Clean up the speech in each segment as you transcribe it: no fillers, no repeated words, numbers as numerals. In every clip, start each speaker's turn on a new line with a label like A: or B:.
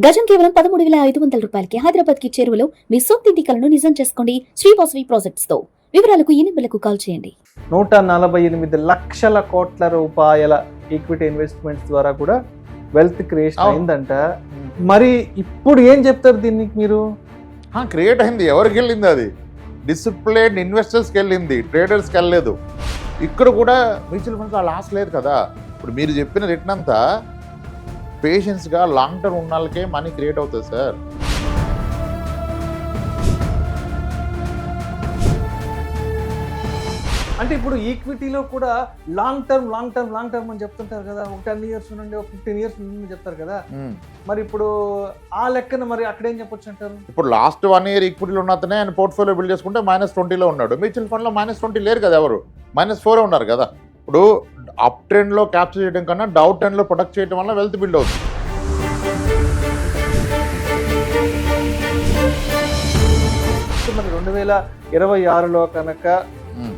A: గజం కేవలం 13,500 రూపాయలకి హైదరాబాద్ కి చేరువలో మీ సొంతింటి కలను నిజం చేసుకోండి శ్రీ వాసవి ప్రాజెక్ట్స్ తో. వివరాలకు ఈ నెంబర్లకు కాల్ చేయండి.
B: 148 లక్షల కోట్ల రూపాయల ఈక్విటీ ఇన్వెస్ట్మెంట్స్ ద్వారా కూడా వెల్త్ క్రియేషన్ అయిందంట. మరి ఇప్పుడు ఏం చెప్తారు దీనికి మీరు?
C: క్రియేట్ అయింది, ఎవరికి వెళ్ళింది? అది డిసిప్లిన్ ఇన్వెస్టర్స్కి వెళ్ళింది, ట్రేడర్స్కి వెళ్ళలేదు. ఇక్కడ కూడా మ్యూచువల్ ఫండ్స్ ఆ లాస్ లేదు కదా. ఇప్పుడు మీరు చెప్పిన రిటర్న్ అంతా పేషెన్స్గా లాంగ్ టర్మ్ ఉన్న వాళ్ళకే మనీ క్రియేట్ అవుతుంది సార్.
B: అంటే ఇప్పుడు ఈక్విటీలో కూడా లాంగ్ టర్మ్ అని చెప్తుంటారు కదా. ఒక 10 years నుండి ఒక 15 years నుండి చెప్తారు కదా. మరి ఇప్పుడు ఆ లెక్కన మరి అక్కడేం చెప్పొచ్చు అంటారు?
C: ఇప్పుడు లాస్ట్ 1 year ఈక్విటీలో ఉన్నతనే ఆయన పోర్ట్ఫోలియో బిల్డ్ చేసుకుంటే -20లో ఉన్నాడు. మ్యూచువల్ ఫండ్లో -20 లేరు కదా, ఎవరు -4 ఉన్నారు కదా. ఇప్పుడు అప్ ట్రెండ్లో క్యాప్చర్ చేయడం కన్నా డౌన్ ట్రెండ్లో ప్రొటెక్ట్ చేయడం వల్ల వెల్త్ బిల్డ్ అవుతుంది.
B: మరి 2026లో కనుక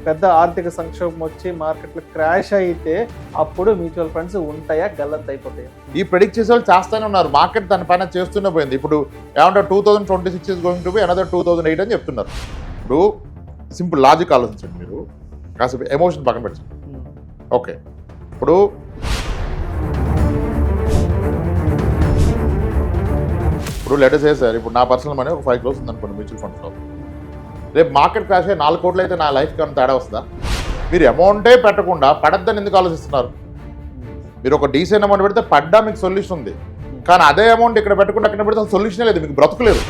B: పెద్ద ఆర్థిక సంక్షోభం వచ్చి మార్కెట్లు క్రాష్ అయితే అప్పుడు మ్యూచువల్ ఫండ్స్ ఉంటాయా, గల్లంత అయిపోతాయి?
C: ఈ ప్రెడిక్ట్ చేసే వాళ్ళు చేస్తూనే ఉన్నారు. మార్కెట్ దాని పైన చేస్తూనే పోయింది. ఇప్పుడు ఏమంటారు 2026 is going to be another 2008 అని చెప్తున్నారు. ఇప్పుడు సింపుల్ లాజిక్ ఆలోచించండి మీరు, కాసేపు ఎమోషన్ పక్కన పెట్టండి. ఓకే, ఇప్పుడు లెటర్స్ సార్, ఇప్పుడు నా పర్సనల్ మనీ ఒక 5 crores ఉందనుకోండి మ్యూచువల్ ఫండ్స్లో. రేపు మార్కెట్ క్రాష్ అయ్యి 4 కోట్లు అయితే నా లైఫ్కి ఏమైనా తేడా వస్తుందా? మీరు అమౌంటే పెట్టకుండా పడద్దని ఎందుకు ఆలోచిస్తున్నారు? మీరు ఒక డీసెంట్ అమౌంట్ పెడితే పడ్డా మీకు సొల్యూషన్ ఉంది. కానీ అదే అమౌంట్ ఇక్కడ పెట్టకుండా అక్కడ పెడితే సొల్యూషనే లేదు, మీకు బ్రతుకులేదు.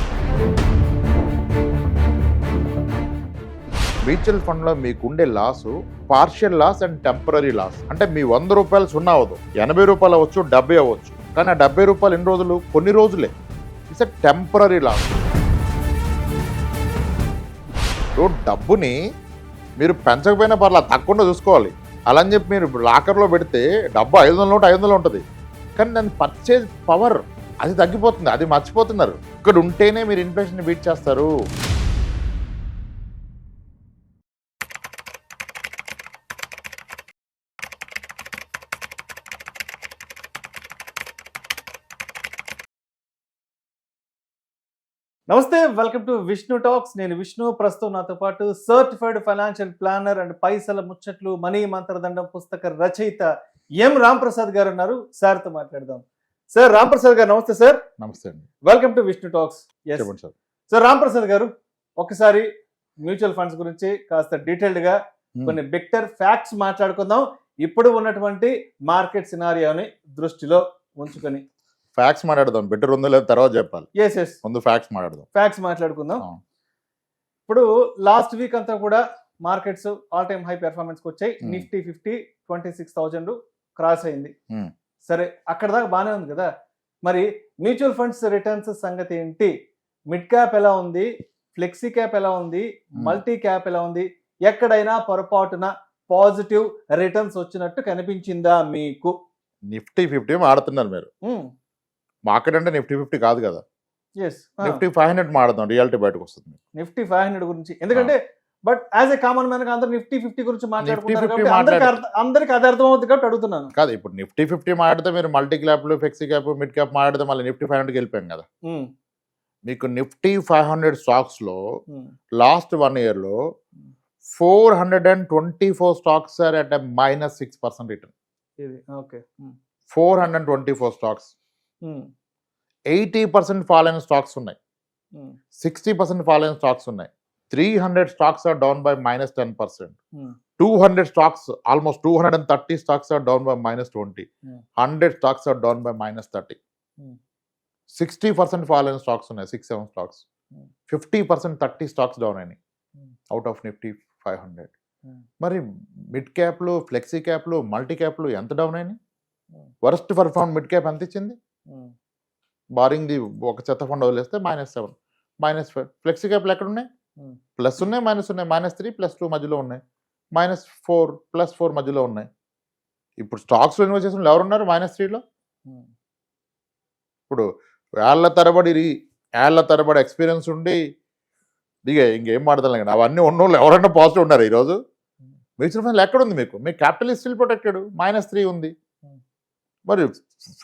C: మ్యూచువల్ ఫండ్లో మీకుండే loss partial loss and temporary loss. అంటే మీ 100 రూపాయలు 0 అవ్వదు, 80 రూపాయలు అవ్వచ్చు, 70 అవ్వచ్చు. కానీ ఆ 70 రూపాయలు ఎన్ని రోజులు? కొన్ని రోజులే. It's a temporary loss. డబ్బుని మీరు పెంచకపోయినా పర్లేదు, తక్కువ చూసుకోవాలి. అలా అని చెప్పి మీరు లాకర్లో పెడితే డబ్బు 500 నోట్ 500 ఉంటుంది, కానీ దాని పర్చేజ్ పవర్ అది తగ్గిపోతుంది. అది మర్చిపోతున్నారు. ఇక్కడ ఉంటేనే మీరు ఇన్ఫ్లేషన్ బీట్ చేస్తారు.
B: నమస్తే, వెల్కమ్ టు విష్ణు టాక్స్. నేను విష్ణు. ప్రస్తుతం నాతో పాటు సర్టిఫైడ్ ఫైనాన్షియల్ ప్లానర్ అండ్ పైసల ముచ్చట్లు మనీ మంత్రదండం పుస్తక రచయిత ఎం రాంప్రసాద్ గారు ఉన్నారు. సార్తో మాట్లాడదాం. సార్ రాంప్రసాద్ గారు నమస్తే. సార్
C: నమస్తే అండి,
B: welcome to Vishnu talks. Sir Ramprasad గారు, ఒకసారి మ్యూచువల్ ఫండ్స్ గురించి కాస్త డీటెయిల్డ్ గా కొన్ని బిక్టర్ ఫ్యాక్ట్స్ మాట్లాడుకుందాం. ఇప్పుడు ఉన్నటువంటి మార్కెట్ సినారియోని దృష్టిలో ఉంచుకొని
C: ఫ్యాక్ట్స్ మాట్లాడదాం. బెటర్ ఉందో లేదో తర్వాత చెప్పాలి. ముందు ఫ్యాక్ట్స్
B: మాట్లాడుకుందాం. ఇప్పుడు లాస్ట్ వీక్ అంతా కూడా markets all time high performance వచ్చాయి. నిఫ్టీ 50 26,000 క్రాస్ అయింది. సరే, అక్కడ దాకా బాగానే ఉంది కదా. మరి మ్యూచువల్ ఫండ్స్ రిటర్న్స్ సంగతి ఏంటి? మిడ్ క్యాప్ ఎలా ఉంది, ఫ్లెక్సీ క్యాప్ ఎలా ఉంది, మల్టీ క్యాప్ ఎలా ఉంది? ఎక్కడైనా పొరపాటున పాజిటివ్ రిటర్న్స్ వచ్చినట్టు కనిపించిందా మీకు?
C: నిఫ్టీ 50 మాడుతున్నారు మీరు. మార్కెట్ అంటే నిఫ్టీ 50 కాదు కదా. నిఫ్టీ 500 మాడదాం, రియాలిటీ బయటకు వస్తుంది.
B: నిఫ్టీ 500 గురించి ఎందుకంటే but as a common man అందరూ నిఫ్టీ 50 గురించి మాట్లాడుకుంటారు. అందరికి అది అర్థమవుతుంది కాబట్టి అడుగుతున్నాను.
C: కాదు, ఇప్పుడు నిఫ్టీ 50 మాట్లాడితే మీరు మల్టీ క్యాప్లు, ఫ్లెక్సీ క్యాప్, మిడ్ క్యాప్ మాట్లాడితే మళ్ళీ నిఫ్టీ 500కి వెళ్ళిపోయాం కదా. మీకు నిఫ్టీ 500 స్టాక్స్ లో లాస్ట్ 1 year లో 424 stocks are at -6% return. 424 stocks. 80% fall అయిన స్టాక్స్ ఉన్నాయి, 60% ఫాల్ అయిన స్టాక్స్ ఉన్నాయి. 300 stocks are down by -10%. 200 stocks, almost 230 stocks are down by -20. 100 stocks are down by -30. 60% fall అయిన స్టాక్స్ ఉన్నాయి, 6-7 స్టాక్స్. 50% 30 స్టాక్స్ డౌన్ అయినాయి అవుట్ ఆఫ్ నిఫ్టీ 500. మరి mid క్యాప్లు, flexi క్యాప్లు, multi క్యాప్లు ఎంత down అయినాయి? వరస్ట్ పర్ఫార్మ్ మిడ్ క్యాప్ ఎంత ఇచ్చింది? Barring the ఒక చెత్త ఫండ్ వదిలేస్తే -7, -5. ఫ్లెక్సీ క్యాప్లు ఎక్కడ ఉన్నాయి? ప్లస్ ఉన్నాయి, మైనస్ ఉన్నాయి. -3, +2 మధ్యలో ఉన్నాయి. -4, +4 మధ్యలో ఉన్నాయి. ఇప్పుడు స్టాక్స్లో ఇన్వెస్ట్ చేసిన ఎవరు ఉన్నారు -3లో? ఇప్పుడు ఏళ్ల తరబడి ఎక్స్పీరియన్స్ ఉండి ఇంకేం మాడతాం కదా. అవన్నీ ఉన్నోళ్ళు ఎవరైనా పాజిటివ్ ఉన్నారు ఈరోజు? మ్యూచువల్ ఫండ్లు ఎక్కడ ఉంది మీకు? క్యాపిటల్ ఇస్ స్టిల్ ప్రొటెక్టెడ్, -3 ఉంది. మరి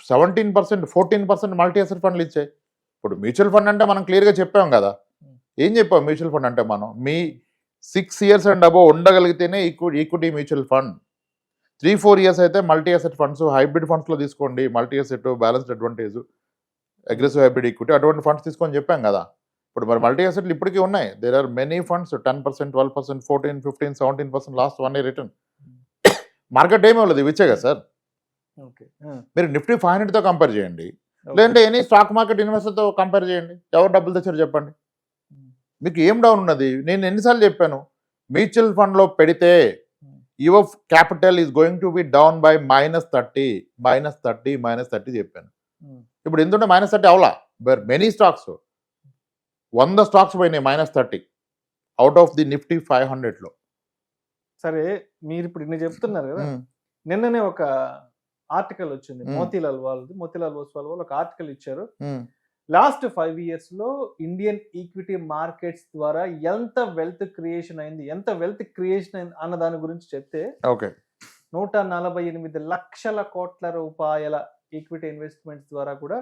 C: 17%, 14% మల్టీ అసెట్ ఫండ్లు ఇచ్చాయి. ఇప్పుడు మ్యూచువల్ ఫండ్ అంటే మనం క్లియర్గా చెప్పాం కదా. ఏం చెప్పాం మ్యూచువల్ ఫండ్ అంటే? మనం మీ 6 years అండ్ అబోవ్ ఉండగలిగితేనే ఈక్విటీ మ్యూచువల్ ఫండ్. 3-4 years అయితే మల్టీ అసెట్ ఫండ్స్, హైబ్రిడ్ ఫండ్స్లో తీసుకోండి. Multi asset, balanced advantage, aggressive hybrid equity అటువంటి ఫండ్స్ తీసుకొని చెప్పాం కదా. ఇప్పుడు మరి మల్టీ అసెట్లు ఇప్పటికీ ఉన్నాయి. There are many funds 10%, 12%, 14%, 15%, 17% last 1 year return. Market ఏమీ లేదు, ఇవి ఇచ్చే కదా సార్.
B: ఓకే.
C: మీరు నిఫ్టీ 500తో కంపేర్ చేయండి, లేదంటే ఎనీ స్టాక్ మార్కెట్ ఇన్వెస్టర్తో కంపేర్ చేయండి. ఎవరు డబ్బులు తెచ్చారు చెప్పండి. మీకు ఏం డౌన్ ఉన్నది? నేను ఎన్నిసార్లు చెప్పాను, మ్యూచువల్ ఫండ్లో పెడితే your capital is going to be down by -30 చెప్పాను. ఇప్పుడు ఎందుకంటే -30 అవలా, బర్ మెనీ స్టాక్స్ 100 స్టాక్స్ పోయినాయి -30 అవుట్ ఆఫ్ ది నిఫ్టీ 500లో.
B: సరే, మీరు ఇప్పుడు ఇన్ని చెప్తున్నారు కదా. నిన్ననే ఒక ఆర్టికల్ వచ్చింది, మోతీలాల్ ఓస్వాల్ వాళ్ళు ఒక ఆర్టికల్ ఇచ్చారు. లాస్ట్ 5 years లో ఇండియన్ ఈక్విటీ మార్కెట్స్ ద్వారా ఎంత వెల్త్ క్రియేషన్ అయింది అన్న దాని గురించి చెప్తే,
C: ఓకే,
B: 148 లక్షల కోట్ల రూపాయల ఈక్విటీ ఇన్వెస్ట్మెంట్స్ ద్వారా కూడా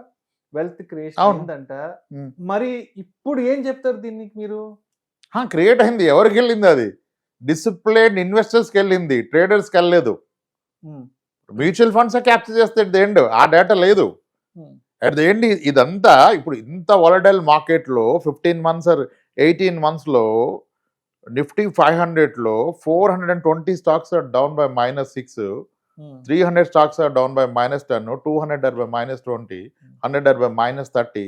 B: వెల్త్ క్రియేషన్ అయిందంట. మరి ఇప్పుడు ఏం చెప్తారు దీనికి మీరు?
C: క్రియేట్ అయింది, ఎవరికి వెళ్ళింది? అది డిసిప్లిన్ ఇన్వెస్టర్స్కి వెళ్ళింది, ట్రేడర్స్కి వెళ్ళలేదు. మ్యూచువల్ ఫండ్స్ క్యాప్చర్ చేస్తే ఎట్ ది ఎండ్ ఆ డేటా లేదు. అట్ ది ఎండ్ ఇదంతా ఇప్పుడు ఇంత వాలటైల్ మార్కెట్లో 15 months or 18 monthsలో నిఫ్టీ 500లో 420 stocks are down by -6, 300 stocks are down by -10, 200 are by -20, 100 are by -30.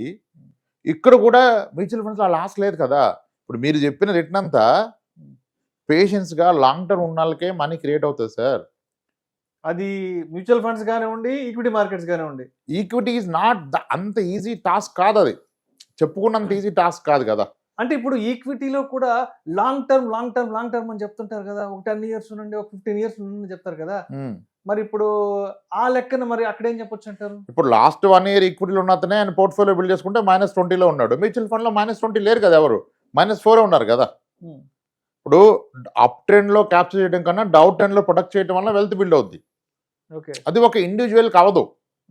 C: ఇక్కడ కూడా మ్యూచువల్ ఫండ్స్లో లాస్ లేదు కదా. ఇప్పుడు మీరు చెప్పిన రిటర్న్ అంతా పేషెన్స్గా లాంగ్ టర్మ్ ఉన్న వాళ్ళకే మనీ క్రియేట్ అవుతుంది సార్.
B: అది మ్యూచువల్ ఫండ్స్ కానివ్వండి, ఈక్విటీ మార్కెట్స్ కానివ్వండి.
C: ఈక్విటీ ఈజ్ నాట్ అంత ఈజీ టాస్క్ కాదు, అది చెప్పుకున్నంత ఈజీ టాస్క్ కాదు కదా.
B: అంటే ఇప్పుడు ఈక్విటీలో కూడా లాంగ్ టర్మ్ అని చెప్తుంటారు కదా. ఒక 10 years నుండి, ఒక 15 years నుండి చెప్తారు కదా. మరి ఇప్పుడు ఆ లెక్కన మరి అక్కడేం చెప్పొచ్చు అంటారు?
C: ఇప్పుడు లాస్ట్ 1 year ఈక్విటీలో ఉన్నతనే ఆయన పోర్ట్ఫోలియో బిల్డ్ చేసుకుంటే -20లో ఉన్నాడు. మ్యూచువల్ ఫండ్లో -20 లేరు కదా, ఎవరు -4 ఉన్నారు కదా. ఇప్పుడు అప్ ట్రెండ్లో క్యాప్చర్ చేయడం కన్నా డౌన్ ట్రెండ్లో ప్రొటెక్ట్ చేయడం వల్ల వెల్త్ బిల్డ్ అవుద్ది. అది ఒక ఇండివిజువల్కి అవ్వదు,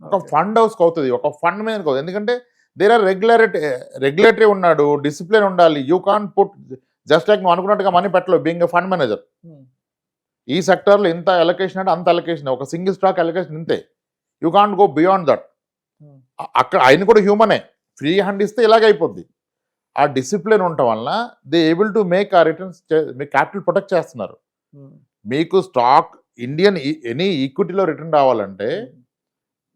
C: ఒక ఫండ్ హౌస్కి అవుతుంది, ఒక ఫండ్ మీద అవుతుంది. ఎందుకంటే దేర్ ఆర్ రెగ్యులేటరీ ఉన్నాడు, డిసిప్లిన్ ఉండాలి. You can put just like నువ్వు అనుకున్నట్టుగా మనీ పెట్టలేవు బీయింగ్ ఎ ఫండ్ మేనేజర్. ఈ సెక్టర్లో ఇంత అలొకేషన్ అంటే అంత అలొకేషన్, ఒక సింగిల్ స్టాక్ అలొకేషన్ ఇంతే. You can't go beyond that. అక్కడ ఆయన కూడా హ్యూమనే, ఫ్రీ హ్యాండ్ ఇస్తే ఇలాగ అయిపోద్ది. ఆ డిసిప్లిన్ ఉండటం వలన దే ఏబుల్ టు మేక్ ఆ రిటర్న్స్, మీ క్యాపిటల్ ప్రొటెక్ట్ చేస్తున్నారు. మీకు స్టాక్ ఇండియన్ ఎనీ ఈక్విటీలో రిటర్న్ రావాలంటే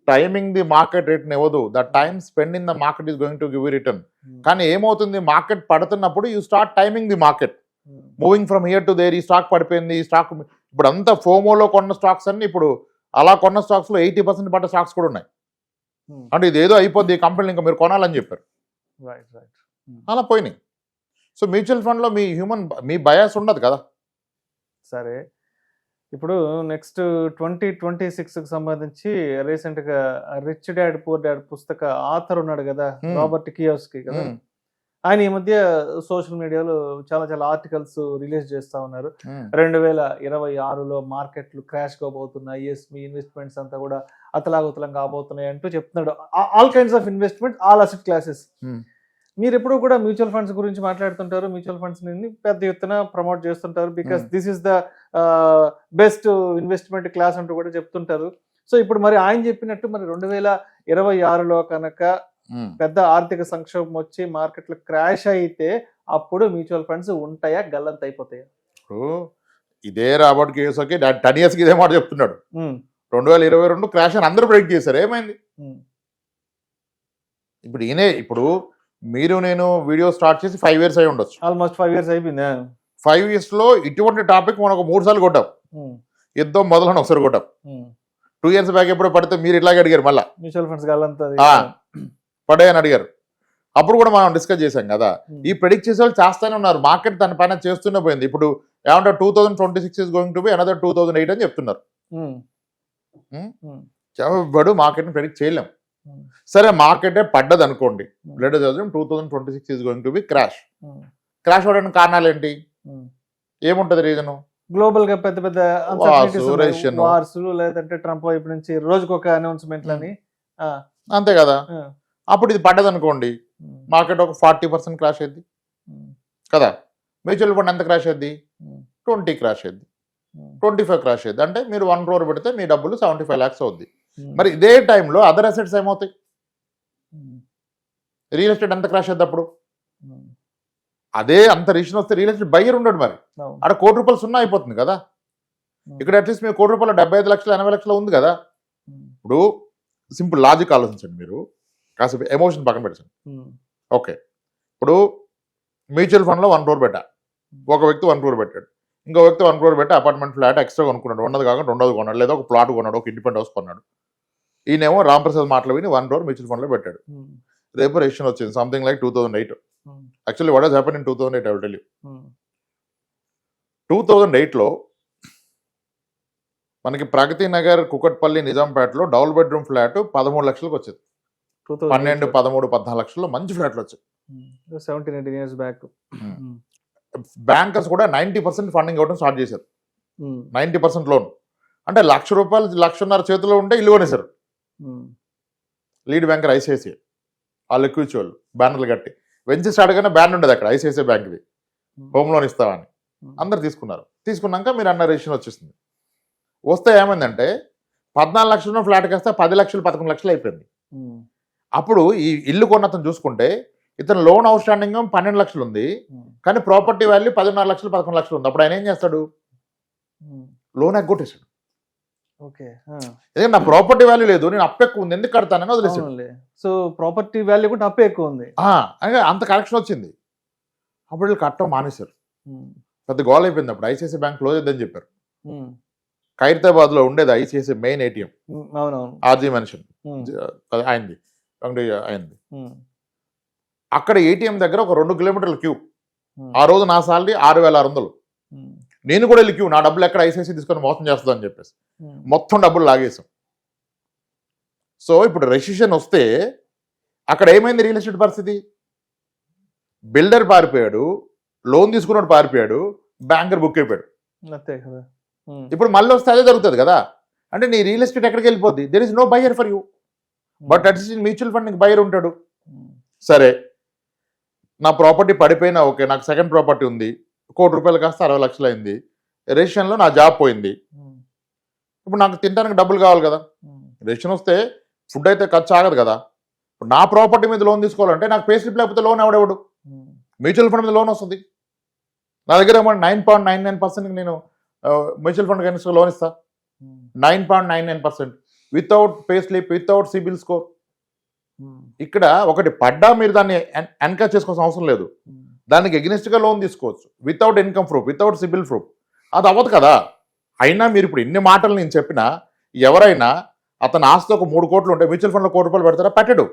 C: టైమింగ్ ది మార్కెట్ రిటర్న్ ఇవ్వదు. The time spend in the market is going to give return. కానీ ఏమవుతుంది, మార్కెట్ పడుతున్నప్పుడు you start timing the market, moving from here to their. ఈ stock పడిపోయింది, ఈ stock ఇప్పుడు అంతా ఫోమోలో కొన్న స్టాక్స్ అన్ని ఇప్పుడు అలా కొన్న స్టాక్స్లో 80% పడ్డ స్టాక్స్ కూడా ఉన్నాయి. అంటే ఇదేదో అయిపోద్ది, ఈ కంపెనీలు ఇంకా మీరు కొనాలని చెప్పారు, అలా పోయినాయి. సో మ్యూచువల్ ఫండ్లో మీ బయాస్ ఉండదు కదా.
B: సరే, ఇప్పుడు నెక్స్ట్ 2026కి సంబంధించి రీసెంట్గా రిచ్ డాడ్ పూర్ డాడ్ పుస్తక ఆథర్ ఉన్నాడు కదా, రాబర్ట్ కియోస్కి కదా. ఆయన ఈ మధ్య సోషల్ మీడియాలో చాలా ఆర్టికల్స్ రిలీజ్ చేస్తా ఉన్నారు. 2026లో మార్కెట్లు క్రాష్ కాబోతున్నాయి, మీ ఇన్వెస్ట్మెంట్స్ అంతా కూడా అతలాకుతలం కాబోతున్నాయి అంటూ చెప్తున్నాడు. All kinds of investment, all asset classes. మీరు ఎప్పుడు కూడా మ్యూచువల్ ఫండ్స్ గురించి మాట్లాడుతుంటారు, మ్యూచువల్ ఫండ్స్ ని పెద్ద ఎత్తున ప్రమోట్ చేస్తుంటారు, because this is the best investment class అంటూ కూడా చెప్తుంటారు. సో ఇప్పుడు మరి ఆయన చెప్పినట్టు మరి 2026లో కనుక పెద్ద ఆర్థిక సంక్షోభం వచ్చి మార్కెట్లు క్రాష్ అయితే అప్పుడు మ్యూచువల్ ఫండ్స్ ఉంటాయా, గల్లంత అయిపోతాయా?
C: ఇదే రాబర్ట్ కియోసాకి 10 years ఇదే మాట చెప్తున్నాడు. 2022 క్రాష్ అని అందరూ ప్రెడిక్ట్ చేశారు, ఏమైంది? ఇప్పుడు మీరు నేను వీడియో స్టార్ట్ చేసి 5 years అయి ఉండొచ్చు,
B: ఆల్మోస్ట్ 5 years అయిపోయింది.
C: 5 yearsలో ఇటువంటి టాపిక్ మనం ఒక 3 సార్లు కొట్టాం. యుద్ధం మొదలని ఒకసారి కొట్టాం. 2 years బ్యాక్ ఎప్పుడో పడితే మీరు ఇట్లాగే అడిగారు, మళ్ళీ
B: మ్యూచువల్ ఫండ్స్ గల్లంతా
C: పడే అని అడిగారు. అప్పుడు కూడా మనం డిస్కస్ చేశాం కదా. ఈ ప్రెడిక్ట్ చేసే వాళ్ళు చేస్తూనే ఉన్నారు, మార్కెట్ దాని పైన చేస్తూనే పోయింది. ఇప్పుడు ఏమంటారు, 2026 is going to be another 2008 అని చెప్తున్నారు. ఎవడు మార్కెట్ని ప్రెడిక్ట్ చేయలేం. సరే, మార్కెటే పడ్డది అనుకోండి, let us assume 2026 is going to be crash అవడానికి కారణాలు ఏంటి, ఏముంటది రీజను?
B: గ్లోబల్ గా పెద్ద పెద్ద వార్స్, లేదంటే ట్రంప్ వైపు నుంచి రోజుకొక అనౌన్స్మెంట్లని,
C: అంతే కదా. అప్పుడు ఇది పడ్డది అనుకోండి, మార్కెట్ ఒక 40% క్రాష్ అయింది కదా. మ్యూచువల్ ఫండ్ ఎంత క్రాష్ అయింది? 20 క్రాష్ అయింది, 25 క్రాష్ అయింది. అంటే మీరు 1 crore పెడితే మీ డబ్బులు 75 lakhs అవుద్ది. మరి ఇదే టైంలో అదర్ అసెట్స్ ఏమవుతాయి? రియల్ ఎస్టేట్ ఎంత క్రాష్ అయింది అప్పుడు? అదే అంత రీజన్ వస్తే రియల్ ఎస్టేట్ బయ్యర్ ఉండడు, మరి అక్కడ 1 crore రూపాయలు సున్నా అయిపోతుంది కదా. ఇక్కడ అట్లీస్ట్ మీరు 1 crore రూపాయలు 75 లక్షలు 80 లక్షలు ఉంది కదా. ఇప్పుడు సింపుల్ లాజిక్ ఆలోచించండి, మీరు కాసేపు ఎమోషన్ పక్కన పెట్టండి. ఓకే, ఇప్పుడు మ్యూచువల్ ఫండ్లో 1 crore పెట్టా, ఒక వ్యక్తి 1 crore పెట్టాడు, ఇంకో వ్యక్తి 1 crore పెట్టి అపార్ట్మెంట్ ఫ్లాట్ ఎక్స్ట్రా కొనుక్కున్నాడు, ఉన్నది కాకుండా రెండోది కొన్నాడు, లేదా ఒక ప్లాట్ కొన్నాడు, ఒక ఇండిపెండెంట్ హౌస్ కొన్నాడు. ఈయనేమో రాంప్రసాద్ మాటలు విని 1 crore మ్యూచువల్ ఫండ్లో పెట్టాడు. రేపు రేషన్ వచ్చింది something like 2008. Actually what has happen in 2008 I will tell you. 2008లో మనకి ప్రగతి నగర్, కుకట్పల్లి, నిజాంపేటలో డబుల్ బెడ్రూమ్ ఫ్లాట్ 13 లక్షలకు వచ్చేది. 12, 13, 14 లక్షల్లో మంచి ఫ్లాట్లు వచ్చాయి.
B: 17-18 years బ్యాక్.
C: బ్యాంకర్స్ కూడా 90% ఫండింగ్ ఇవ్వడం స్టార్ట్ చేశారు. 90% లోన్ అంటే ₹1,00,000, ₹1,50,000 చేతిలో ఉంటే ఇల్లు కొనేశారు. లీడ్ బ్యాంకర్ ఐసిఐసిఐ, వాళ్ళు ఎక్కువ ఇచ్చేవాళ్ళు బ్యానర్లు కట్టి. వెంచి స్టార్ట్ గానే బ్యాన్ ఉండేది అక్కడ ఐసిఐసిఐ బ్యాంక్ది, హోమ్ లోన్ ఇస్తామని. అందరు తీసుకున్నారు. తీసుకున్నాక మీరు అన్న రేషన్ వచ్చేసింది. వస్తే ఏమైందంటే 14 లక్షల ఫ్లాట్ కాస్త 10 లక్షలు 11 లక్షలు అయిపోయింది. అప్పుడు ఈ ఇల్లు కొన్నతను చూసుకుంటే ఇతను లోన్ అవుట్ స్టాండింగ్ 12 లక్షలు ఉంది, కానీ ప్రాపర్టీ వాల్యూ 13 లక్షలు 11 లక్షలు ఉంది. అప్పుడు ఆయన ఏం చేస్తాడు? లోన్ ఎగ్గొట్టేశాడు.
B: ఓకే,
C: ఎందుకంటే నా ప్రాపర్టీ వాల్యూ లేదు, నేను అప్పు ఎక్కువ ఉంది, ఎందుకు కడతానని వదిలేసాడు.
B: సో ప్రాపర్టీ వాల్యూ కూడా అప్పే ఎక్కువ ఉంది,
C: అంత కరెక్షన్ వచ్చింది. అప్పుడు వీళ్ళు కట్టడం మానేశారు. పెద్ద గోల్ అయిపోయింది. అప్పుడు ఐసిఐసిఐ బ్యాంక్ క్లోజ్ అయిద్దని చెప్పారు. ఖైరతాబాద్ లో ఉండేది ICICI main ATM, RG mansion అయింది, అయింది. అక్కడ ఏటీఎం దగ్గర ఒక 2 కిలోమీటర్ల క్యూ. ఆ రోజు నా సాలరీ 6,600. నేను కూడా వెళ్ళి క్యూ, నా డబ్బులు ఎక్కడ ఐసిఐసిఐ తీసుకొని మోసం చేస్తుందని చెప్పేసి మొత్తం డబ్బులు లాగేసాం. సో ఇప్పుడు రెసిషన్ వస్తే అక్కడ ఏమైంది రియల్ ఎస్టేట్ పరిస్థితి? బిల్డర్ పారిపోయాడు, లోన్ తీసుకున్నాడు పారిపోయాడు, బ్యాంకర్ బుక్ అయిపోయాడు. ఇప్పుడు మళ్ళీ వస్తే అదే జరుగుతుంది కదా. అంటే నీ రియల్ ఎస్టేట్ ఎక్కడికి వెళ్ళిపోద్ది? There is no buyer for you. But at least mutual fund నీకు బయర్ ఉంటాడు. సరే, నా ప్రాపర్టీ పడిపోయినా ఓకే, నాకు సెకండ్ ప్రాపర్టీ ఉంది, ₹1 కోటి కాస్త 60 లక్షలు అయింది, రేషన్లో నా జాబ్ పోయింది. ఇప్పుడు నాకు తినడానికి డబ్బులు కావాలి కదా. రేషన్ వస్తే ఫుడ్ అయితే ఖర్చు ఆగదు కదా. ఇప్పుడు నా ప్రాపర్టీ మీద లోన్ తీసుకోవాలంటే నాకు పే స్లిప్ లేకపోతే లోన్ ఎవడెవడు? మ్యూచువల్ ఫండ్ మీద లోన్ వస్తుంది. నా దగ్గర 9.99% నేను మ్యూచువల్ ఫండ్ కనిష్ట లోన్ ఇస్తా. 9.99% without pay slip, without CIBIL score. ఇక్కడ ఒకటి పడ్డా మీరు దాన్ని ఎన్కరేజ్ చేసుకోవాల్సిన అవసరం లేదు. దానికి ఎగ్నెస్ట్గా లోన్ తీసుకోవచ్చు without income proof, without CIBIL proof. అది అవ్వదు కదా. అయినా మీరు ఇప్పుడు ఇన్ని మాటలు నేను చెప్పినా ఎవరైనా అతని ఆస్తి ఒక 3 కోట్లు ఉంటే మ్యూచువల్ ఫండ్లో ₹1 కోటి పెడతారా? పెట్టడు.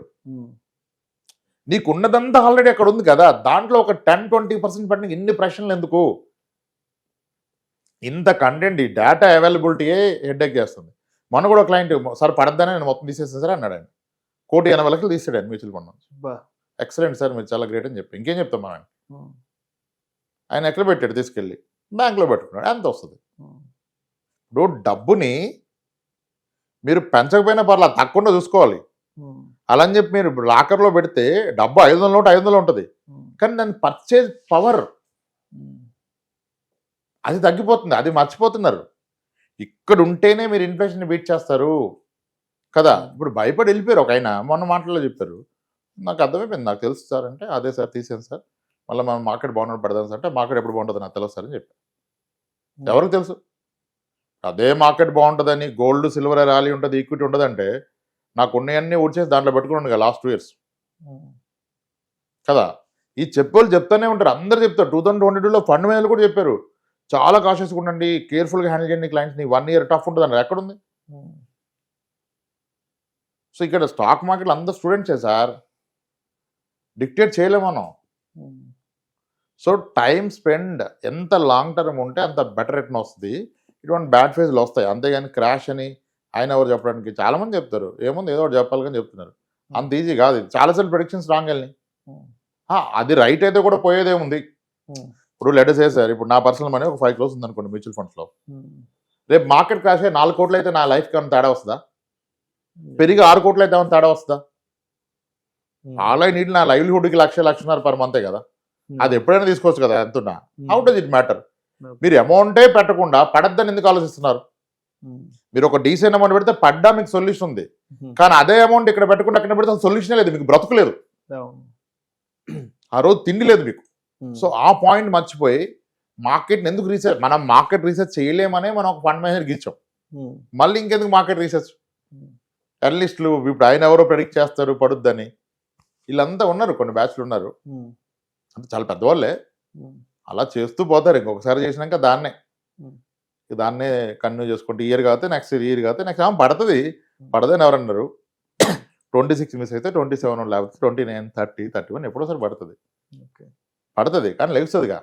C: నీకున్నదంతా ఆల్రెడీ అక్కడ ఉంది కదా. దాంట్లో ఒక 10-20% పెట్టిన ఇన్ని ప్రశ్నలు ఎందుకు? ఇంత కంటెంట్, ఈ డేటా అవైలబిలిటీయే హెడ్ఏక్ చేస్తుంది. మొన్న కూడా క్లయింట్ సార్ పడద్దని నేను మొత్తం తీసేస్తాను సార్ అన్నాడు. ఆయన 1,80 లక్షలు తీసాడు ఆయన మ్యూచువల్ ఫండ్ నుంచి. ఎక్సలెంట్ సార్, మీరు చాలా గ్రేట్ అని చెప్పి ఇంకేం చెప్తాం మనం. ఆయన ఎక్కడ పెట్టాడు? తీసుకెళ్ళి బ్యాంక్లో పెట్టుకున్నాడు. ఎంత వస్తుంది? ఇప్పుడు డబ్బుని మీరు పెంచకపోయినా పర్లేదు, తక్కువ చూసుకోవాలి. అలా అని చెప్పి మీరు లాకర్లో పెడితే డబ్బు 500 నోట్ 500 ఉంటుంది, కానీ దాని పర్చేజ్ పవర్ అది తగ్గిపోతుంది. అది మర్చిపోతున్నారు. ఇక్కడ ఉంటేనే మీరు ఇన్ఫ్లేషన్ బీట్ చేస్తారు కదా. ఇప్పుడు భయపడి వెళ్ళిపోయారు. ఒక ఆయన మొన్న మాటల్లో చెప్పారు, నాకు అర్థమైపోయింది, నాకు తెలుసు సార్ అంటే, అదే సార్ తీసాను సార్, మళ్ళీ మనం మార్కెట్ బాగున్నప్పుడు పెడదాం సార్ అంటే, మార్కెట్ ఎప్పుడు బాగుంటుంది నాకు తెలుసు సార్ అని చెప్పారు. ఎవరికి తెలుసు? అదే మార్కెట్ బాగుంటుందని, గోల్డ్ సిల్వర్ ర్యాలీ ఉంటుంది, ఈక్విటీ ఉంటుంది అంటే, నాకు ఉన్నాయన్నీ ఊడ్చేసి దాంట్లో పెట్టుకున్నాను కదా లాస్ట్ 2 years కదా. ఈ చెప్పేవాళ్ళు చెప్తానే ఉంటారు, అందరూ చెప్తారు. 2022లో ఫండ్ మేనేజర్లు కూడా చెప్పారు, చాలా కాషియస్గా ఉండండి, కేర్ఫుల్గా హ్యాండిల్ చేయండి క్లయింట్స్ని, 1 year టఫ్ ఉంటుంది అన్నారు. ఎక్కడుంది? సో ఇక్కడ స్టాక్ మార్కెట్లో అందరు స్టూడెంట్సే సార్, డిక్టేట్ చేయలేము మనం. సో టైం స్పెండ్ ఎంత లాంగ్ టర్మ్ ఉంటే అంత బెటర్ రిటర్న్ వస్తుంది. ఇటువంటి బ్యాడ్ ఫేజ్లు వస్తాయి, అంతేగాని క్రాష్ అని ఆయన ఎవరు చెప్పడానికి. చాలామంది చెప్తారు, ఏముంది ఏదో ఒకటి చెప్పాలి కానీ చెప్తున్నారు. అంత ఈజీ కాదు. చాలాసార్లు ప్రెడిక్షన్స్ రాంగ్ వెళ్ళినాయి. అది రైట్ అయితే కూడా పోయేదేముంది. ఇప్పుడు లెటర్ చేశారు, ఇప్పుడు నా పర్సనల్ మనీ ఒక 5 crores ఉంది అనుకోండి మ్యూచువల్ ఫండ్స్లో. రేపు మార్కెట్ క్రాష్ అయ్యి 4 కోట్లు అయితే నా లైఫ్కి ఏమైనా తేడా వస్తుందా? పెరిగి 6 కోట్లు అయితే ఏమైనా తేడా వస్తుందా? ఆల్ ఐ నీడ్ నా లైవ్లీహుడ్కి 1,00,000 పర్ మంతే కదా, అది ఎప్పుడైనా తీసుకోవచ్చు కదా ఎంతున్నా. How does it matter? మీరు అమౌంటే పెట్టకుండా పడద్దని ఎందుకు ఆలోచిస్తున్నారు? మీరు ఒక డీసెంట్ అమౌంట్ పెడితే పడ్డా మీకు సొల్యూషన్ ఉంది, కానీ అదే అమౌంట్ ఇక్కడ పెట్టకుండా అక్కడ పెడితే సొల్యూషనే లేదు, మీకు బ్రతుకులేదు, ఆ రోజు తిండి లేదు మీకు. సో ఆ పాయింట్ మర్చిపోయి మార్కెట్ని ఎందుకు రీసెర్చ్, మనం మార్కెట్ రీసెర్చ్ చేయలేమనే మనం ఒక ఫండ్ మేనేజర్కి ఇచ్చాం. మళ్ళీ ఇంకెందుకు మార్కెట్ రీసెర్చ్? అనలిస్టులు ఇప్పుడు ఆయన ఎవరో ప్రెడిక్ట్ చేస్తారు పడుద్దని, వీళ్ళంతా ఉన్నారు, కొన్ని బ్యాచ్లు ఉన్నారు, అంటే చాలా పెద్దవాళ్ళే, అలా చేస్తూ పోతారు. ఇంకొకసారి చేసినాక దాన్నే కంటిన్యూ చేసుకుంటే ఇయర్ కాకపోతే నెక్స్ట్ ఇయర్ కాకపోతే నెక్స్ట్ పడుతుంది. పడదని ఎవరన్నారు? 26 మిస్ అయితే 27 లేకపోతే 29, 30, 31 ఎప్పుడోసారి పడుతుంది. కానీ లెగుస్తుందిగా,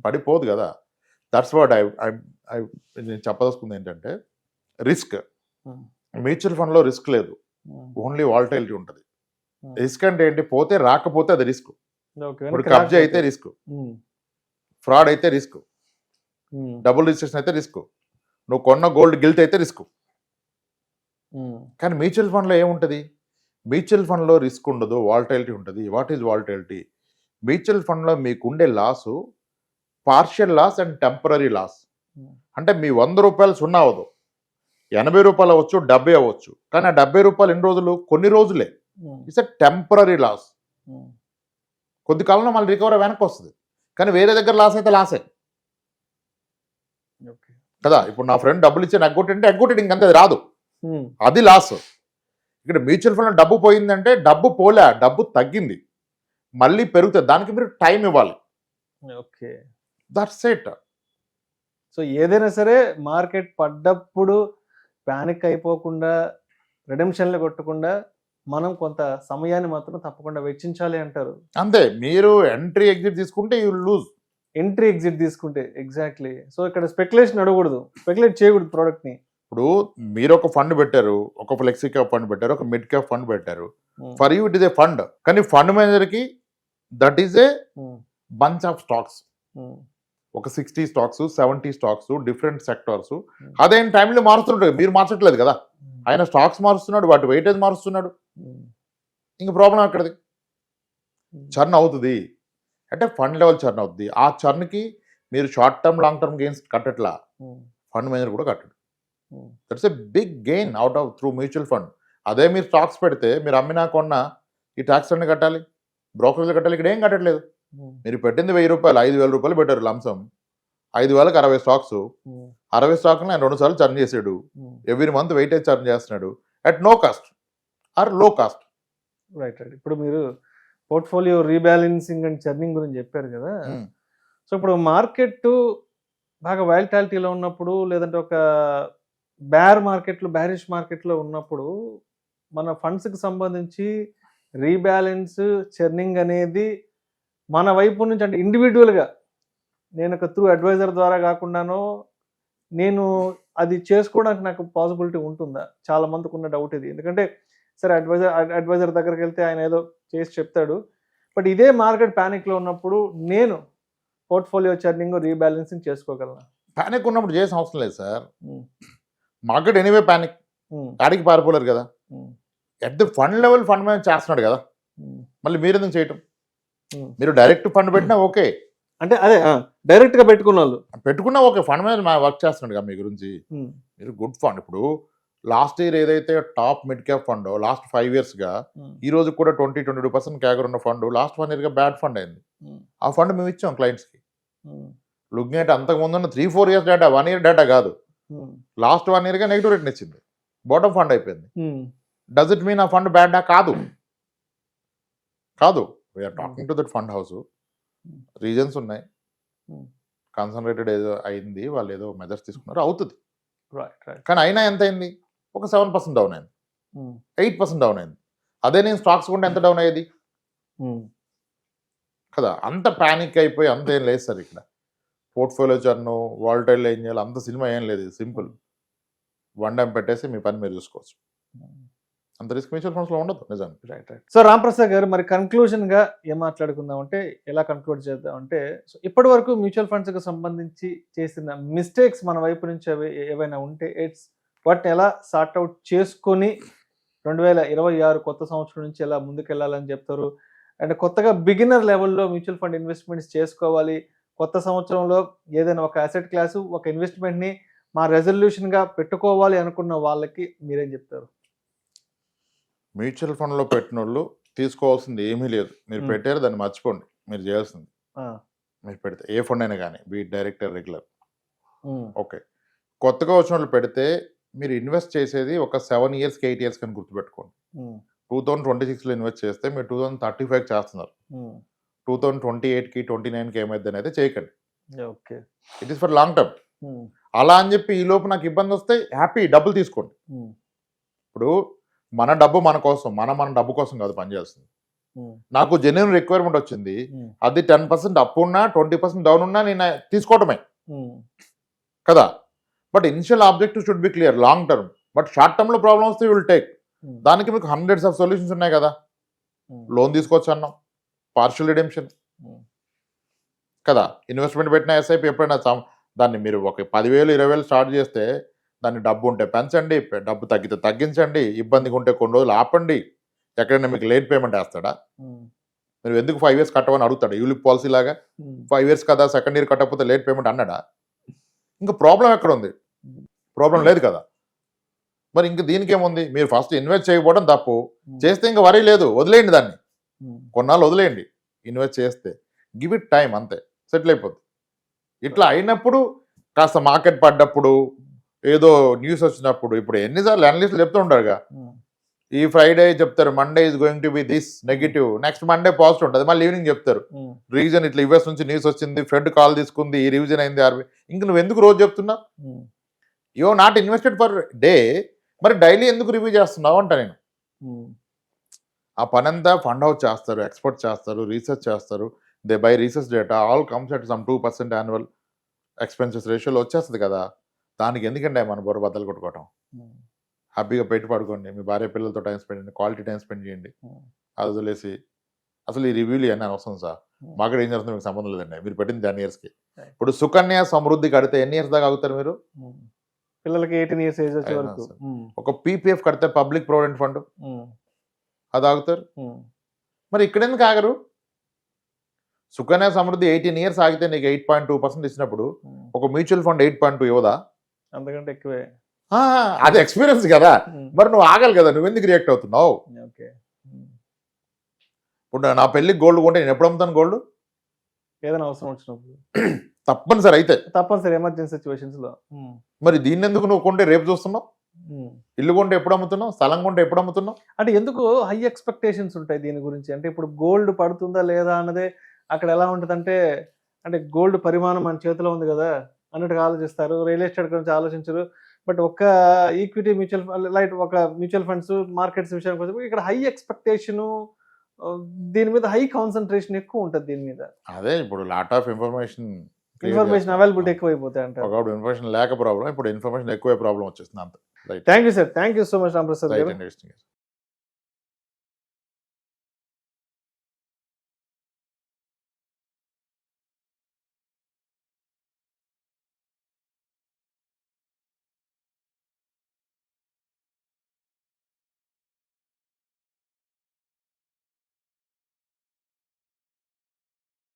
C: పడిపోదు కదా. దట్స్ వాట్ నేను చెప్పదలుచుకుంది ఏంటంటే, రిస్క్ మ్యూచువల్ ఫండ్లో రిస్క్ లేదు, ఓన్లీ వాలటైలిటీ ఉంటుంది. రిస్క్ అంటే ఏంటి? పోతే రాకపోతే అది రిస్క్. ఇప్పుడు కబ్జా అయితే రిస్క్, ఫ్రాడ్ అయితే రిస్క్, డబుల్ రిజిస్ట్రేషన్ అయితే రిస్క్, నువ్వు కొన్న గోల్డ్ గిల్ట్ అయితే రిస్క్. కానీ మ్యూచువల్ ఫండ్లో ఏముంటుంది? మ్యూచువల్ ఫండ్లో రిస్క్ ఉండదు, వాలటైలిటీ ఉంటుంది. What is volatility? మ్యూచువల్ ఫండ్లో మీకు ఉండే loss partial loss and temporary loss. అంటే మీ 100 రూపాయలు సున్నా అవ్వదు, 80 రూపాయలు అవ్వచ్చు, 70 అవ్వచ్చు, కానీ ఆ 70 రూపాయలు ఎన్ని రోజులు? కొన్ని రోజులే. It's a temporary loss. కొద్ది కాలంలో మళ్ళీ రికవరీ వెనక్కి వస్తుంది, కానీ వేరే దగ్గర లాస్ అయితే లాసే కదా. ఇప్పుడు నా ఫ్రెండ్ డబ్బులు ఇచ్చి ఎగ్గొట్టాడు ఇంకంతే, అది రాదు, అది లాస్. ఇక్కడ మ్యూచువల్ ఫండ్ డబ్బు పోయిందంటే డబ్బు పోలే, డబ్బు తగ్గింది, మళ్ళీ పెరుగుతుంది, దానికి మీరు టైం ఇవ్వాలి.
B: Okay,
C: that's it.
B: సో ఏదైనా సరే మార్కెట్ పడ్డప్పుడు ప్యానిక్ అయిపోకుండా, రిడెంప్షన్లు కొట్టకుండా మనం కొంత సమయాన్ని మాత్రం తప్పకుండా వెచ్చించాలి అంటారు.
C: అంతే, మీరు ఎంట్రీ ఎగ్జిట్ తీసుకుంటే యూ లూజ్.
B: ఎంట్రీ ఎగ్జిట్ తీసుకుంటే ఎగ్జాక్ట్లీ. సో ఇక్కడ స్పెక్యులేషన్ అడగకూడదు, స్పెక్యులేట్ చేయకూడదు ప్రోడక్ట్ని.
C: ఇప్పుడు మీరు ఒక ఫండ్ పెట్టారు, ఒక ఫ్లెక్సీ క్యాప్ ఫండ్ పెట్టారు, ఒక మిడ్ క్యాప్ ఫండ్ పెట్టారు. For you it is a fund, కానీ ఫండ్ మేనేజర్కి that is a bunch of stocks. ఒక 60 స్టాక్స్, 70 స్టాక్స్, డిఫరెంట్ సెక్టార్స్. అదే టైంలో మారుస్తుంటాడు, మీరు మార్చట్లేదు కదా, ఆయన స్టాక్స్ మారుస్తున్నాడు, వాటి వెయిటేజ్ మారుస్తున్నాడు. ఇంక ప్రాబ్లం అక్కడది. చర్న్ అవుతుంది అంటే ఫండ్ లెవెల్ చర్న్ అవుతుంది. ఆ చర్న్కి మీరు short term long term gains కట్టట్లా, ఫండ్ మేనేజర్ కూడా కట్టడు. That's a big gain out of through mutual fund. అదే మీరు స్టాక్స్ పెడితే మీరు అమ్మినా కొన్నా ఈ ట్యాక్స్ అన్ని కట్టాలి, బ్రోకరేజ్ కట్టాలి. ఇక్కడ ఏం కట్టట్లేదు. మీరు పెట్టింది 1000 రూపాయలు, 5,000 రూపాయలు పెట్టారు లంసం, 5,000కి 60 స్టాక్స్, 60 స్టాక్ని ఆయన 2 సార్లు చర్న్ చేసాడు. ఎవ్రీ మంత్ వెయిటేజ్ చర్న్ చేస్తున్నాడు అట్ నో కాస్ట్ ఆర్ లో కాస్ట్.
B: రైట్. ఇప్పుడు మీరు పోర్ట్ఫోలియో రీబ్యాలెన్సింగ్ అండ్ చర్నింగ్ గురించి చెప్పారు కదా. సో ఇప్పుడు మార్కెట్ బాగా వాలటాలిటీలో ఉన్నప్పుడు, లేదంటే ఒక బ్యారిష్ మార్కెట్లో ఉన్నప్పుడు మన ఫండ్స్కి సంబంధించి రీబ్యాలెన్స్, చర్నింగ్ అనేది మన వైపు నుంచి, అంటే ఇండివిజువల్గా నేను ఒక త్రూ అడ్వైజర్ ద్వారా కాకుండానో నేను అది చేసుకోవడానికి నాకు పాసిబిలిటీ ఉంటుందా? చాలా మందికి ఉన్న డౌట్ ఇది. ఎందుకంటే సరే అడ్వైజర్ దగ్గరికి వెళ్తే ఆయన ఏదో చేసి చెప్తాడు, బట్ ఇదే మార్కెట్ ప్యానిక్లో ఉన్నప్పుడు నేను పోర్ట్ఫోలియో చర్నింగ్, రీబ్యాలెన్సింగ్ చేసుకోగలను.
C: ప్యానిక్ ఉన్నప్పుడు చేసిన అవసరం లేదు సార్. మార్కెట్ ఎనీవే ప్యానిక్, ఆడికి పారిపోలేరు కదా. At the fund level fund manage చేస్తున్నాడు కదా, మళ్ళీ మీరు ఎందుకు చేయటం? మీరు డైరెక్ట్ ఫండ్ పెట్టినా ఓకే,
B: అంటే అదే డైరెక్ట్గా పెట్టుకున్నా
C: ఓకే, ఫండ్ మేనేజ్ వర్క్ చేస్తున్నాడు కదా మీ గురించి. మీరు గుడ్ ఫండ్. ఇప్పుడు లాస్ట్ ఇయర్ ఏదైతే top mid cap fund last 5 yearsగా ఈ రోజు కూడా 20-22% క్యాగర్ ఉన్న ఫండ్ లాస్ట్ 1 yearగా బ్యాడ్ ఫండ్ అయింది. ఆ ఫండ్ మేము ఇచ్చాం క్లయింట్స్కి. లుకింగ్ ఎట్ అంతకుముందు ఉన్న 3-4 years డేటా, 1 year డేటా కాదు, లాస్ట్ 1 yearగా నెగిటివ్ రేట్ని ఇచ్చింది, బాటమ్ ఫండ్ అయిపోయింది. డస్ ఇట్ మీన్ ఆ ఫండ్ బ్యాడా? కాదు. We're talking to that fund house. Reasons ఉన్నాయి, కాన్సన్ట్రేటెడ్ ఏదో అయింది, వాళ్ళు ఏదో మెజర్స్ తీసుకున్నారు, అవుతుంది. కానీ అయినా ఎంత అయింది? ఒక 7% డౌన్ అయింది, 8% డౌన్ అయింది. అదే నేను స్టాక్స్ కొంటే ఎంత డౌన్ అయ్యేది కదా. అంత ప్యానిక్ అయిపోయి అంత ఏం లేదు సార్. ఇక్కడ పోర్ట్ఫోలియో చర్ను, వాలటైల్ ఏం చేయాలి, అంత సినిమా ఏం లేదు. సింపుల్, 1 టైం పెట్టేసి మీ పని మీరు చూసుకోవచ్చు. అంత రిస్క్ మ్యూచువల్ ఫండ్స్లో ఉండదు నిజానికి.
B: రైట్. సో రాంప్రసాద్ గారు, మరి కన్క్లూజన్గా ఏం మాట్లాడుకుందాం అంటే, ఎలా కన్క్లూడ్ చేద్దాం అంటే, సో ఇప్పటి వరకు మ్యూచువల్ ఫండ్స్కి సంబంధించి చేసిన మిస్టేక్స్ మన వైపు నుంచి ఏవైనా ఉంటే వాటిని ఎలా సార్ట్ అవుట్ చేసుకొని 2026 కొత్త సంవత్సరం నుంచి ఎలా ముందుకెళ్ళాలని చెప్తారు? అండ్ కొత్తగా బిగినర్ లెవెల్‌లో మ్యూచువల్ ఫండ్ ఇన్వెస్ట్‌మెంట్స్ చేసుకోవాలి. కొత్త సంవత్సరంలో ఏదైనా ఒక అసెట్ క్లాసు, ఒక ఇన్వెస్ట్‌మెంట్‌ని మా రెజల్యూషన్‌గా పెట్టుకోవాలి అనుకున్న వాళ్ళకి మీరేం చెప్తారు?
C: మ్యూచువల్ ఫండ్‌లో పెట్టినోళ్ళు తీసుకోవాల్సింది ఏమీ లేదు. మీరు
B: హ్మ్.
C: పెట్టారు దాన్ని మర్చిపోండి. మీరు చేయాల్సింది.
B: ఆ!
C: మీరు పెడితే ఏ ఫండ్ అయినా గానీ డైరెక్ట్ ఆర్ రెగ్యులర్.
B: హ్మ్.
C: ఓకే. కొత్తగా వచ్చినోళ్ళు పెడితే మీరు ఇన్వెస్ట్ చేసేది ఒక 7 ఇయర్స్‌కి, 8 ఇయర్స్‌కి అని గుర్తుపెట్టుకోండి.
B: హ్మ్.
C: 2026లో ఇన్వెస్ట్ చేస్తే మీరు 2035కి చేస్తున్నారు.
B: హ్మ్.
C: 2028కి, 29కి ఏమైద్దనైతే చేయకండి.
B: Okay.
C: It is for long term.
B: హ్మ్.
C: అలా అని చెప్పి ఈలోపు నాకు ఇబ్బందొస్తే హ్యాపీ డబ్బులు తీసుకోండి.
B: హ్మ్.
C: ఇప్పుడు మన డబ్బు మన కోసం, మన డబ్బు కోసం కాదు పనిచేస్తుంది.
B: హ్మ్.
C: నాకు జెన్యూన్ రిక్వైర్మెంట్ వచ్చింది.
B: హ్మ్.
C: అది 10% అప్ ఉన్నా, 20% డౌన్ ఉన్నా నేను తీసుకోవటమే
B: హ్మ్.
C: కదా! But initial objective should be clear long term. But short టర్మ్‌లో ప్రాబ్లమ్ వస్తే యూ విల్ టేక్.
B: హ్మ్.
C: దానికి మీకు హండ్రెడ్స్ ఆఫ్ సొల్యూషన్స్ ఉన్నాయి కదా!
B: హ్మ్.
C: లోన్ తీసుకోవచ్చు అన్నాం. పార్షియల్ రిడెంప్షన్
B: హ్మ్.
C: కదా! ఇన్వెస్ట్మెంట్ పెట్టిన ఎస్ఐపి ఎప్పుడైనా దాన్ని మీరు ఒక 10,000, 20,000 స్టార్ట్ చేస్తే దాన్ని డబ్బు ఉంటే పెంచండి. డబ్బు తగ్గితే తగ్గించండి. ఇబ్బందిగా ఉంటే కొన్ని రోజులు ఆపండి. ఎక్కడైనా మీకు లేట్ పేమెంట్ వేస్తాడా?
B: హ్మ్.
C: మీరు ఎందుకు 5 ఇయర్స్ కట్టమని అడుగుతాడు. యూలిప్ పాలసీ లాగా
B: హ్మ్.
C: 5 ఇయర్స్ కదా సెకండ్ ఇయర్ కట్టకపోతే లేట్ పేమెంట్ అన్నాడా? ఇంకా ప్రాబ్లం ఎక్కడ ఉంది? ప్రాబ్లం లేదు కదా! మరి ఇంక దీనికేముంది? మీరు ఫస్ట్ ఇన్వెస్ట్ చేయకపోవడం తప్పు. చేస్తే ఇంకా వరీ లేదు. వదిలేయండి దాన్ని.
B: హ్మ్.
C: కొన్నాళ్ళు వదిలేయండి. ఇన్వెస్ట్ చేస్తే గివ్ ఇట్ టైం అంతే. సెటిల్ అయిపోద్ది. ఇట్లా అయినప్పుడు కాస్త మార్కెట్ పడ్డప్పుడు ఏదో న్యూస్ వచ్చినప్పుడు ఇప్పుడు ఎన్నిసార్లు అనలిస్టులు చెప్తూ ఉంటారుగా,
B: హ్మ్.
C: ఈ ఫ్రైడే చెప్తారు Monday is going to be this negative, next Monday positive ఉంటుంది, మళ్ళీ ఈవినింగ్ చెప్తారు
B: హ్మ్.
C: రీజన్ ఇట్లా యుఎస్ నుంచి న్యూస్ వచ్చింది, ఫెడ్ కాల్ తీసుకుంది, ఈ రివిజన్ అయింది ఆర్బీ. ఇంక నువ్వు ఎందుకు రోజు చెప్తున్నావు?
B: హ్మ్.
C: You not invested for day, మరి డైలీ ఎందుకు రివ్యూ చేస్తున్నావు అంట నేను.
B: హ్మ్.
C: ఆ పనంతా ఫండ్ హౌస్ చేస్తారు, ఎక్స్పర్ట్ చేస్తారు, రీసెర్చ్ చేస్తారు. They by research data all comes at some 2% annual expenses రేషియోలో వచ్చేస్తుంది కదా. దానికి ఎందుకంటే మన బుర్ర బద్దలు కొట్టుకోవటం.
B: హ్మ్.
C: హ్యాపీగా పెట్టి పడుకోండి, మీ భార్య పిల్లలతో టైం స్పెండ్ చేయండి, క్వాలిటీ టైం స్పెండ్ చేయండి.
B: హ్మ్.
C: అది వదిలేసి అసలు ఈ రివ్యూలు ఇవన్నీ అనవసరం సార్.
B: హ్మ్.
C: మార్కెట్ ఏం చేస్తుంది మీకు సంబంధం లేదండి. మీరు పెట్టింది 10 ఇయర్స్కి.
B: Right.
C: ఇప్పుడు సుకన్య సమృద్ధి కడితే ఎన్ని ఇయర్స్ దాకా ఆగుతారు మీరు?
B: హ్మ్. పిల్లలకి 18 ఇయర్స్ ఏజ్ వచ్చే
C: అయినా
B: వరకు.
C: సరే.
B: హ్మ్.
C: ఒక పీపీఎఫ్ కడితే పబ్లిక్ ప్రొవిడెంట్ ఫండ్
B: హ్మ్.
C: అది ఆగుతారు.
B: హ్మ్.
C: మరి ఇక్కడ ఎందుకు ఆగరు? సుకన్య సమృద్ధి 18 ఇయర్స్ ఆగితే నీకు 8.2% ఇచ్చినప్పుడు
B: హ్మ్.
C: ఒక మ్యూచువల్ ఫండ్ 8.2 ఇవ్వదా?
B: అంతకంటే ఎక్కువే.
C: ఆ, అది ఎక్స్పీరియన్స్ కదా.
B: హ్మ్.
C: మరి నువ్వు ఆగాలి కదా, నువ్వు ఎందుకు రియాక్ట్ అవుతున్నావు?
B: ఓకే. హ్మ్.
C: ఇప్పుడు నా పెళ్ళికి గోల్డ్ కొంటే నేను ఎప్పుడు అమ్ముతాను గోల్డ్?
B: ఏదైనా అవసరం వచ్చినప్పుడు.
C: తప్పనిసరి అయితే.
B: తప్పనిసరి ఎమర్జెన్సీ సిట్యుయేషన్స్‌లో. హ్మ్.
C: మరి దీన్ని ఎందుకు నువ్వు కొంటే రేపు చూస్తున్నావు?
B: హ్మ్.
C: ఇల్లు కొంటే ఎప్పుడు అమ్ముతున్నావు? స్థలం కొంటే ఎప్పుడు అమ్ముతున్నావు?
B: అంటే ఎందుకు హై ఎక్స్‌పెక్టేషన్స్ ఉంటాయి దీని గురించి? అంటే ఇప్పుడు గోల్డ్ పడుతుందా లేదా అన్నదే అక్కడ ఎలా ఉంటదంటే, అంటే గోల్డ్ పరిమాణం మన చేతిలో ఉంది గదా అన్నట్టుగా ఆలోచిస్తారు. రియల్ ఎస్టేట్ గురించి ఆలోచించరు. బట్ ఒక్క ఈక్విటీ మ్యూచువల్ ఫండ్ ఒక మ్యూచువల్ ఫండ్స్ మార్కెట్స్ విషయానికి వచ్చేటప్పుడు ఇక్కడ హై ఎక్స్‌పెక్టేషను దీని మీద హై కాన్సంట్రేషన్ ఎక్కువ ఉంటది దీని మీద.
C: అదే ఇప్పుడు lot of information
B: information availability ఎక్కువైపోతాయి అంటారు.
C: ఒకప్పుడు ఇన్ఫర్మేషన్ లేక ప్రాబ్లం, ఇప్పుడు ఇన్ఫర్మేషన్ ఎక్కువే ప్రాబ్లం వచ్చేస్తుంది అంత. Right
B: thank you sir. Thank you so much Ramprasad
C: right
B: గారు.
C: అండి.